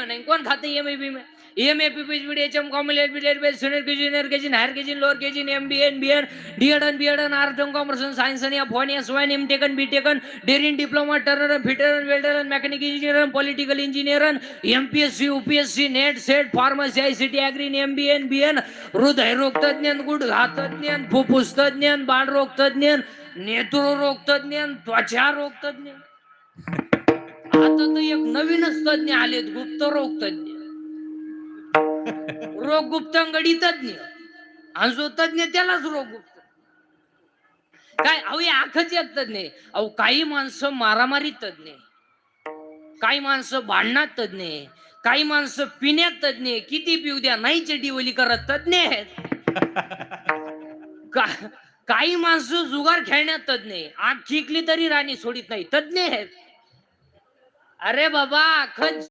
नाही. कोण खातं एमएबी एमएपीपीएचएम कॉम्युलेट बिलेट बेस senior KG junior KG higher KG lower KG एमबीएन BEd DEd art commerce science आणि फोन एस वाय एम टेकन बी टेकन डेरिंग diploma turner fitter welder mechanical engineer political engineer MPSC UPSC NET SET pharmacy ICT agri एमबीएन बीएन हृदयरोग तज्ञ गुडघा तज्ञ फुफ्फुस तज्ञ बाळरोग तज्ञ नेत्ररोग तज्ञ त्वचा रोग तज्ञ. आता तर एक नवीनच तज्ञ आलेत गुप्त रोग तज्ञ रोग गुप्तांगडी तज्ञ आणि जो तज्ञ त्यालाच रोग गुप्त काय अहो आखच एक तज्ञ. अहो काही माणसं मारामारी तज्ञ काही माणसं भांडणात तज्ञ काही माणसं पिण्यात तज्ञ किती पिऊ द्या नाही चेडीवली करत तज्ञ आहेत. काही माणसं जुगार खेळण्यात तज्ञ आग खिकली तरी राणी सोडित नाही तज्ञ आहेत. अरे बाबा